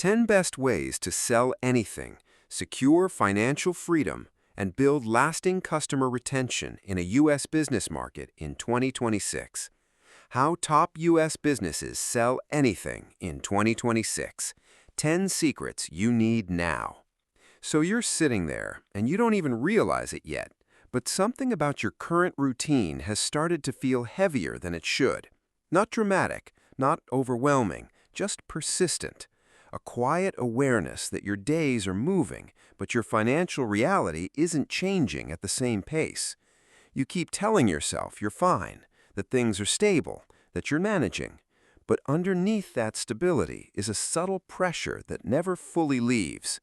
10 Best Ways to Sell Anything, Secure Financial Freedom, and Build Lasting Customer Retention in a U.S. Business Market in 2026. How top U.S. businesses sell anything in 2026. 10 secrets you need now. So you're sitting there, and you don't even realize it yet, but something about your current routine has started to feel heavier than it should. Not dramatic, not overwhelming, just persistent. A quiet awareness that your days are moving, but your financial reality isn't changing at the same pace. You keep telling yourself you're fine, that things are stable, that you're managing. But underneath that stability is a subtle pressure that never fully leaves.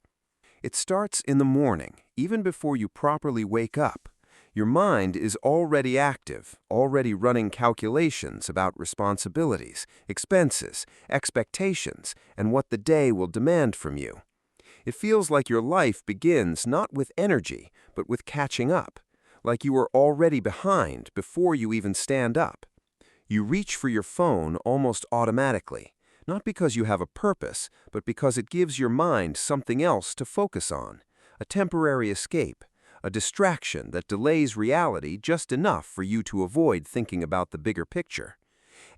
It starts in the morning, even before you properly wake up. Your mind is already active, already running calculations about responsibilities, expenses, expectations, and what the day will demand from you. It feels like your life begins not with energy, but with catching up, like you are already behind before you even stand up. You reach for your phone almost automatically, not because you have a purpose, but because it gives your mind something else to focus on, a temporary escape, a distraction that delays reality just enough for you to avoid thinking about the bigger picture.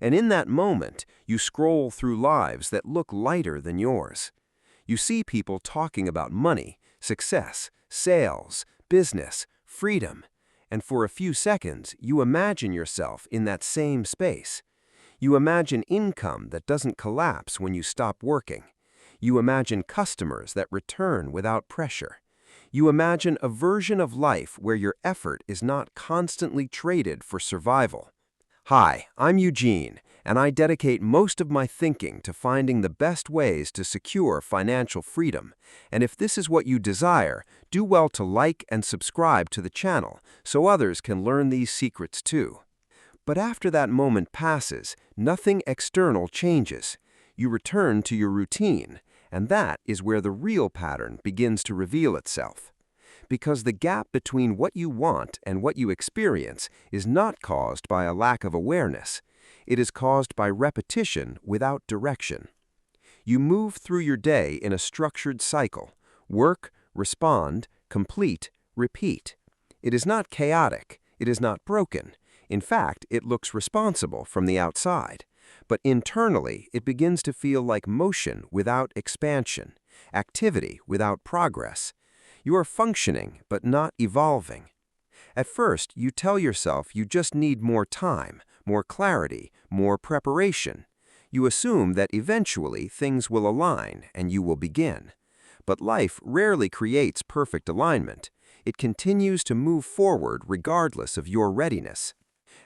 And in that moment, you scroll through lives that look lighter than yours. You see people talking about money, success, sales, business, freedom, and for a few seconds, you imagine yourself in that same space. You imagine income that doesn't collapse when you stop working. You imagine customers that return without pressure. You imagine a version of life where your effort is not constantly traded for survival. Hi, I'm Eugene, and I dedicate most of my thinking to finding the best ways to secure financial freedom. And if this is what you desire, do well to like and subscribe to the channel so others can learn these secrets too. But after that moment passes, nothing external changes. You return to your routine, and that is where the real pattern begins to reveal itself. Because the gap between what you want and what you experience is not caused by a lack of awareness. It is caused by repetition without direction. You move through your day in a structured cycle: work, respond, complete, repeat. It is not chaotic. It is not broken. In fact, it looks responsible from the outside. But internally, it begins to feel like motion without expansion, activity without progress. You are functioning, but not evolving. At first, you tell yourself you just need more time, more clarity, more preparation. You assume that eventually things will align and you will begin. But life rarely creates perfect alignment. It continues to move forward regardless of your readiness.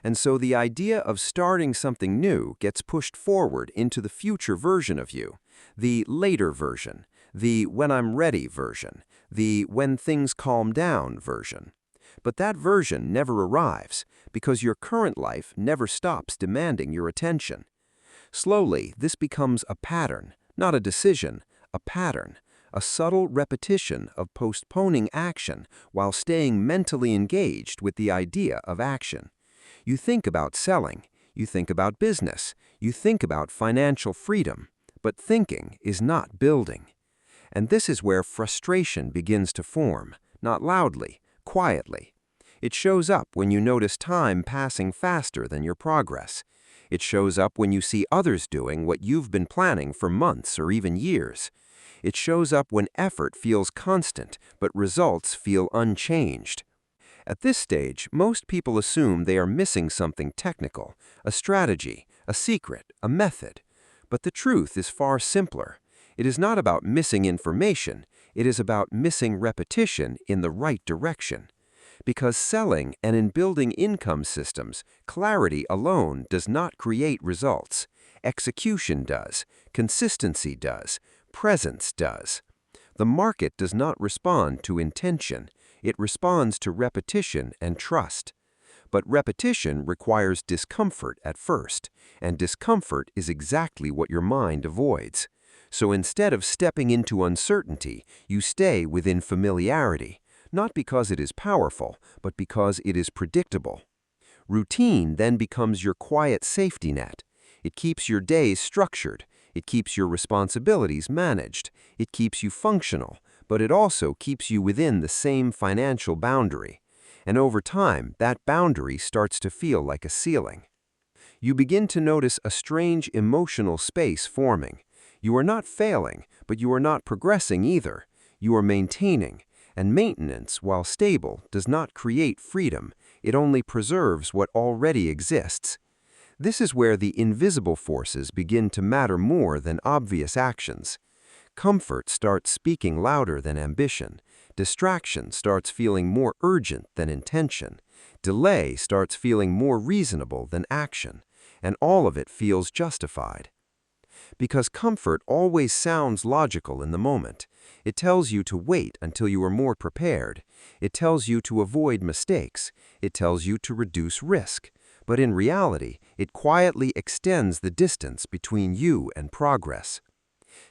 And so the idea of starting something new gets pushed forward into the future version of you, the later version, the when I'm ready version, the when things calm down version. But that version never arrives because your current life never stops demanding your attention. Slowly, this becomes a pattern, not a decision, a pattern, a subtle repetition of postponing action while staying mentally engaged with the idea of action. You think about selling, you think about business, you think about financial freedom, but thinking is not building. And this is where frustration begins to form, not loudly, quietly. It shows up when you notice time passing faster than your progress. It shows up when you see others doing what you've been planning for months or even years. It shows up when effort feels constant, but results feel unchanged. At this stage, most people assume they are missing something technical, a strategy, a secret, a method. But the truth is far simpler. It is not about missing information, it is about missing repetition in the right direction. Because selling and in building income systems, clarity alone does not create results. Execution does, consistency does, presence does. The market does not respond to intention. It responds to repetition and trust. But repetition requires discomfort at first, and discomfort is exactly what your mind avoids. So instead of stepping into uncertainty, you stay within familiarity, not because it is powerful, but because it is predictable. Routine then becomes your quiet safety net. It keeps your days structured. It keeps your responsibilities managed. It keeps you functional, but it also keeps you within the same financial boundary. And over time, that boundary starts to feel like a ceiling. You begin to notice a strange emotional space forming. You are not failing, but you are not progressing either. You are maintaining, and maintenance, while stable, does not create freedom. It only preserves what already exists. This is where the invisible forces begin to matter more than obvious actions. Comfort starts speaking louder than ambition. Distraction starts feeling more urgent than intention. Delay starts feeling more reasonable than action. And all of it feels justified. Because comfort always sounds logical in the moment. It tells you to wait until you are more prepared. It tells you to avoid mistakes. It tells you to reduce risk. But in reality, it quietly extends the distance between you and progress.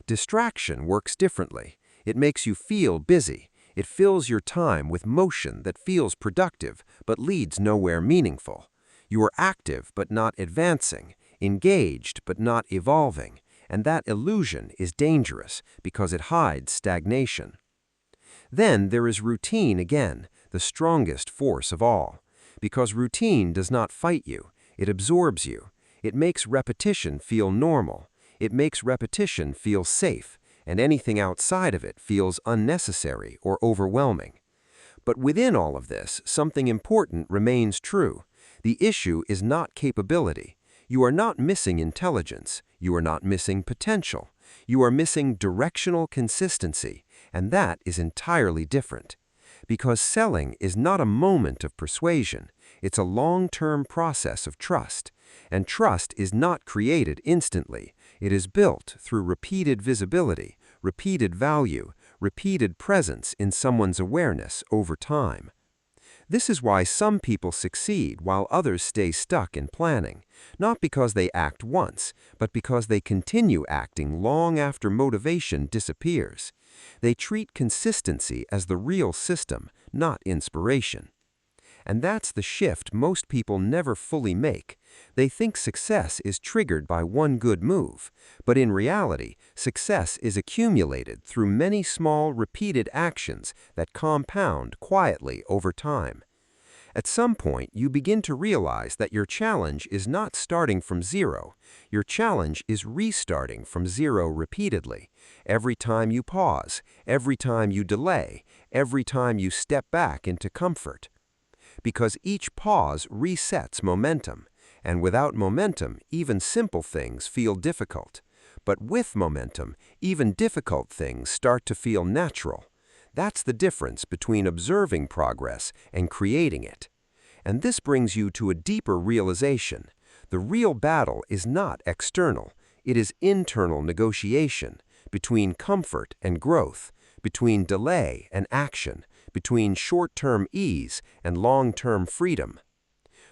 Distraction works differently. It makes you feel busy. It fills your time with motion that feels productive but leads nowhere meaningful. You are active but not advancing, engaged but not evolving, and that illusion is dangerous because it hides stagnation. Then there is routine again, the strongest force of all. Because routine does not fight you, it absorbs you. It makes repetition feel normal. It makes repetition feel safe, and anything outside of it feels unnecessary or overwhelming. But within all of this, something important remains true. The issue is not capability. You are not missing intelligence. You are not missing potential. You are missing directional consistency, and that is entirely different. Because selling is not a moment of persuasion. It's a long-term process of trust. And trust is not created instantly. It is built through repeated visibility, repeated value, repeated presence in someone's awareness over time. This is why some people succeed while others stay stuck in planning, not because they act once, but because they continue acting long after motivation disappears. They treat consistency as the real system, not inspiration. And that's the shift most people never fully make. They think success is triggered by one good move, but in reality, success is accumulated through many small, repeated actions that compound quietly over time. At some point, you begin to realize that your challenge is not starting from zero. Your challenge is restarting from zero repeatedly. Every time you pause, every time you delay, every time you step back into comfort. Because each pause resets momentum, and without momentum, even simple things feel difficult. But with momentum, even difficult things start to feel natural. That's the difference between observing progress and creating it. And this brings you to a deeper realization. The real battle is not external. It is internal negotiation between comfort and growth, between delay and action, between short-term ease and long-term freedom.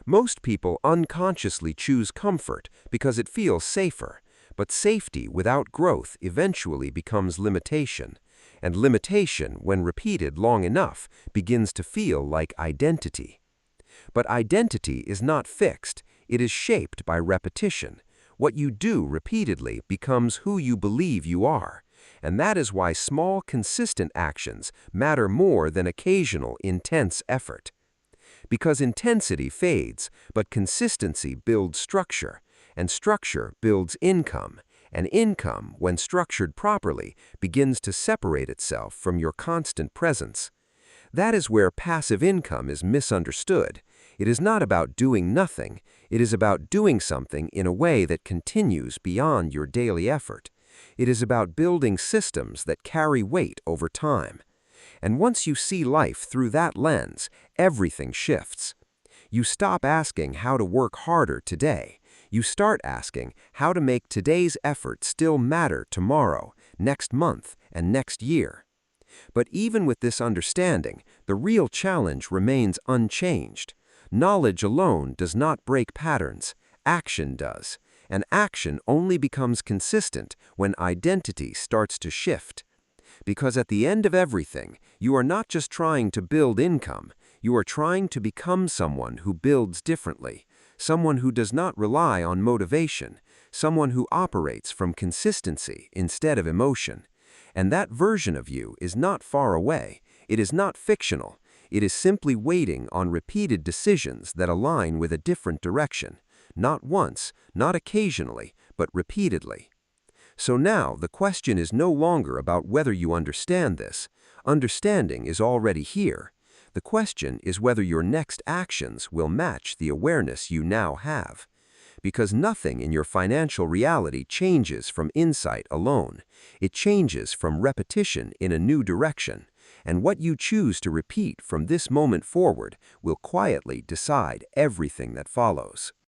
Most people unconsciously choose comfort because it feels safer, but safety without growth eventually becomes limitation, and limitation, when repeated long enough, begins to feel like identity. But identity is not fixed. It is shaped by repetition. What you do repeatedly becomes who you believe you are. And that is why small, consistent actions matter more than occasional, intense effort. Because intensity fades, but consistency builds structure, and structure builds income, and income, when structured properly, begins to separate itself from your constant presence. That is where passive income is misunderstood. It is not about doing nothing. It is about doing something in a way that continues beyond your daily effort. It is about building systems that carry weight over time. And once you see life through that lens, everything shifts. You stop asking how to work harder today. You start asking how to make today's effort still matter tomorrow, next month, and next year. But even with this understanding, the real challenge remains unchanged. Knowledge alone does not break patterns. Action does. And action only becomes consistent when identity starts to shift. Because at the end of everything, you are not just trying to build income, you are trying to become someone who builds differently, someone who does not rely on motivation, someone who operates from consistency instead of emotion. And that version of you is not far away. It is not fictional. It is simply waiting on repeated decisions that align with a different direction. Not once, not occasionally, but repeatedly. So now the question is no longer about whether you understand this. Understanding is already here. The question is whether your next actions will match the awareness you now have. Because nothing in your financial reality changes from insight alone. It changes from repetition in a new direction. And what you choose to repeat from this moment forward will quietly decide everything that follows.